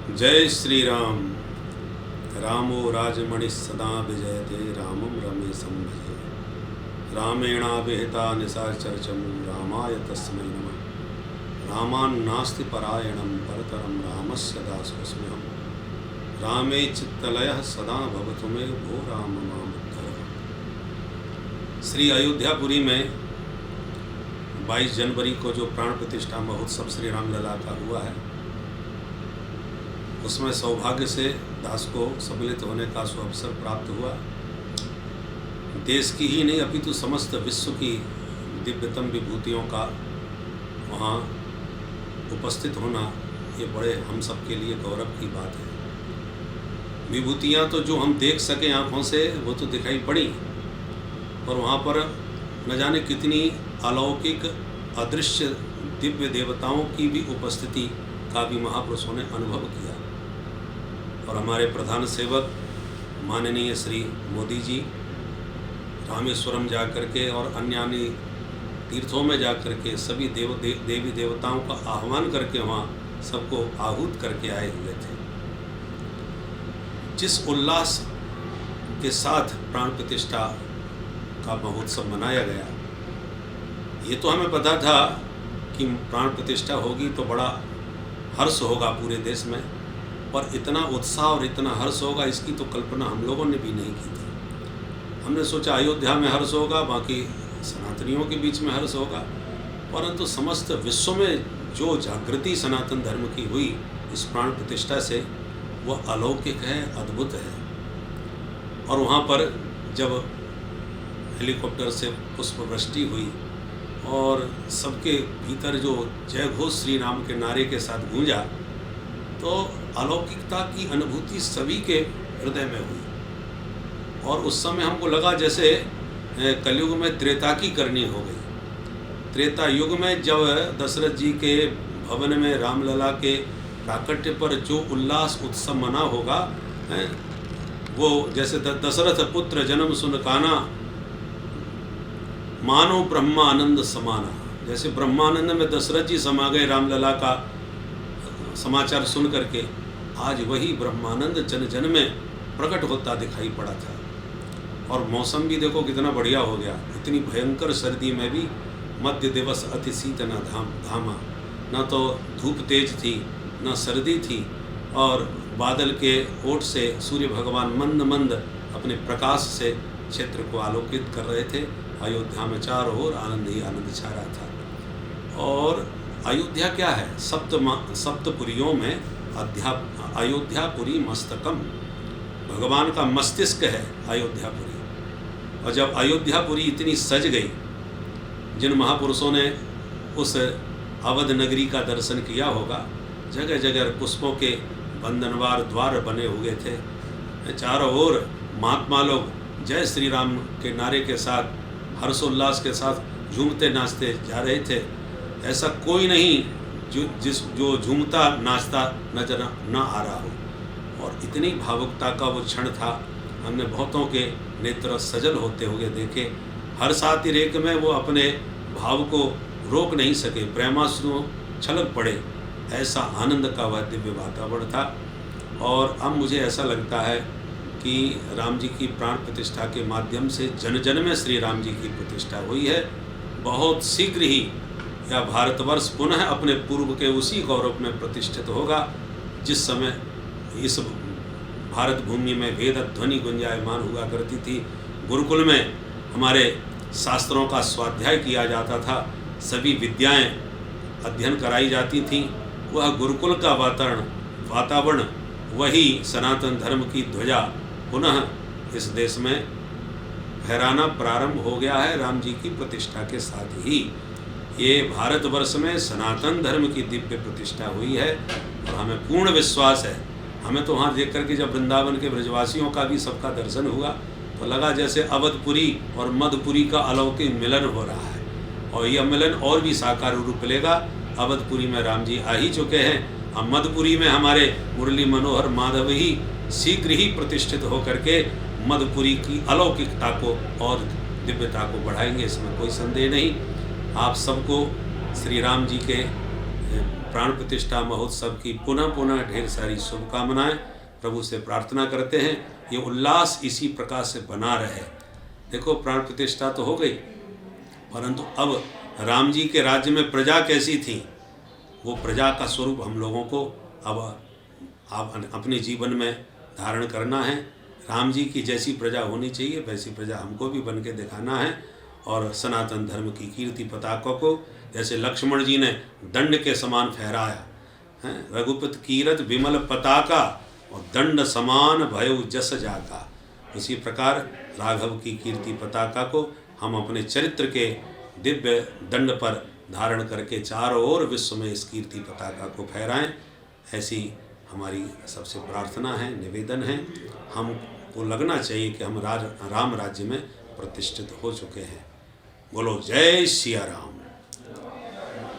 जय श्री राम। रामो राजमणि सदा विजयते रामं रमेशं भजे। रामेणाभिहिता निशाचरचमू रामाय तस्मै नमः। रामान्नास्ति परायणं परतरं रामस्य दासोऽस्म्यहम्। रामे चित्तलयः सदा भवतु मे भो राम मामुद्धर। श्री अयोध्यापुरी में 22 जनवरी को जो प्राण प्रतिष्ठा महोत्सव श्री रामलला का हुआ है, उसमें सौभाग्य से दास को सम्मिलित होने का सुअवसर प्राप्त हुआ। देश की ही नहीं अपितु समस्त विश्व की दिव्यतम विभूतियों का वहाँ उपस्थित होना, ये बड़े हम सब के लिए गौरव की बात है। विभूतियाँ तो जो हम देख सकें आँखों से वो तो दिखाई पड़ी, और वहाँ पर न जाने कितनी अलौकिक अदृश्य दिव्य देवताओं की भी उपस्थिति का भी महापुरुषों ने अनुभव किया। और हमारे प्रधान सेवक माननीय श्री मोदी जी रामेश्वरम जा कर के और अन्य तीर्थों में जा कर के सभी देवी देवताओं का आह्वान करके वहाँ सबको आहूत करके आए हुए थे। जिस उल्लास के साथ प्राण प्रतिष्ठा का महोत्सव मनाया गया, ये तो हमें पता था कि प्राण प्रतिष्ठा होगी तो बड़ा हर्ष होगा पूरे देश में, पर इतना उत्साह और इतना हर्ष होगा इसकी तो कल्पना हम लोगों ने भी नहीं की थी। हमने सोचा अयोध्या में हर्ष होगा, बाकी सनातनियों के बीच में हर्ष होगा, परंतु समस्त विश्व में जो जागृति सनातन धर्म की हुई इस प्राण प्रतिष्ठा से, वह अलौकिक है, अद्भुत है। और वहाँ पर जब हेलीकॉप्टर से पुष्प वृष्टि हुई और सबके भीतर जो जय घोष श्री राम के नारे के साथ गूंजा, तो अलौकिकता की अनुभूति सभी के हृदय में हुई। और उस समय हमको लगा जैसे कलयुग में त्रेता की करनी हो गई। त्रेता युग में जब दशरथ जी के भवन में रामलला के प्राकट्य पर जो उल्लास उत्सव मना होगा, वो जैसे दशरथ पुत्र जन्म सुन काना मानो ब्रह्मानंद समाना। जैसे ब्रह्मानंद में दशरथ जी समा गए रामलला का समाचार सुन करके, आज वही ब्रह्मानंद जन जन में प्रकट होता दिखाई पड़ा था। और मौसम भी देखो कितना बढ़िया हो गया। इतनी भयंकर सर्दी में भी मध्य दिवस अति शीत न धामा, न तो धूप तेज थी न सर्दी थी, और बादल के ओट से सूर्य भगवान मंद मंद अपने प्रकाश से क्षेत्र को आलोकित कर रहे थे। अयोध्या में चारों ओर आनंद ही आनंद छा रहा था। और अयोध्या क्या है? सप्तपुरियों में अयोध्यापुरी मस्तकम, भगवान का मस्तिष्क है अयोध्यापुरी। और जब अयोध्यापुरी इतनी सज गई, जिन महापुरुषों ने उस अवध नगरी का दर्शन किया होगा, जगह जगह पुष्पों के बंधनवार द्वार बने हुए थे। चारों ओर महात्मा लोग जय श्री राम के नारे के साथ हर्षोल्लास के साथ झूमते नाचते जा रहे थे। ऐसा कोई नहीं जो झूमता नाचता नजर न आ रहा हो। और इतनी भावुकता का वो क्षण था, हमने बहुतों के नेत्र सजल होते हुए देखे। हर सातिरेक में वो अपने भाव को रोक नहीं सके, प्रेमाश्रु छलक पड़े। ऐसा आनंद का वह दिव्य वातावरण था। और अब मुझे ऐसा लगता है कि राम जी की प्राण प्रतिष्ठा के माध्यम से जन जन में श्री राम जी की प्रतिष्ठा हुई है। बहुत शीघ्र ही यह भारतवर्ष पुनः अपने पूर्व के उसी गौरव में प्रतिष्ठित होगा, जिस समय इस भारत भूमि में वेद ध्वनि गुंजायमान हुआ करती थी। गुरुकुल में हमारे शास्त्रों का स्वाध्याय किया जाता था, सभी विद्याएं अध्ययन कराई जाती थीं। वह गुरुकुल का वातावरण वही सनातन धर्म की ध्वजा पुनः इस देश में फहराना प्रारंभ हो गया है राम जी की प्रतिष्ठा के साथ ही। ये भारतवर्ष में सनातन धर्म की दिव्य प्रतिष्ठा हुई है, और हमें पूर्ण विश्वास है। हमें तो वहाँ देख करके जब वृंदावन के ब्रजवासियों का भी सबका दर्शन हुआ, तो लगा जैसे अवधपुरी और मधुपुरी का अलौकिक मिलन हो रहा है। और यह मिलन और भी साकार रूप लेगा। अवधपुरी में राम जी आ ही चुके हैं, अब मधुपुरी में हमारे मुरली मनोहर माधव ही शीघ्र ही प्रतिष्ठित होकर के मधुपुरी की अलौकिकता को और दिव्यता को बढ़ाएंगे, इसमें कोई संदेह नहीं। आप सबको श्री राम जी के प्राण प्रतिष्ठा महोत्सव की पुनः पुनः ढेर सारी शुभकामनाएं प्रभु से प्रार्थना करते हैं। ये उल्लास इसी प्रकार से बना रहे। देखो प्राण प्रतिष्ठा तो हो गई, परंतु अब राम जी के राज्य में प्रजा कैसी थी, वो प्रजा का स्वरूप हम लोगों को अब अपने जीवन में धारण करना है। राम जी की जैसी प्रजा होनी चाहिए वैसी प्रजा हमको भी बन के दिखाना है। और सनातन धर्म की कीर्ति पताका को जैसे लक्ष्मण जी ने दंड के समान फहराया है, रघुपति कीरत विमल पताका और दंड समान भयो जस जाका, उसी प्रकार राघव की कीर्ति पताका को हम अपने चरित्र के दिव्य दंड पर धारण करके चारों ओर विश्व में इस कीर्ति पताका को फहराएं। ऐसी हमारी सबसे प्रार्थना है, निवेदन है। हमको लगना चाहिए कि हम राम राज्य में प्रतिष्ठित हो चुके हैं। बोलो जय सिया राम।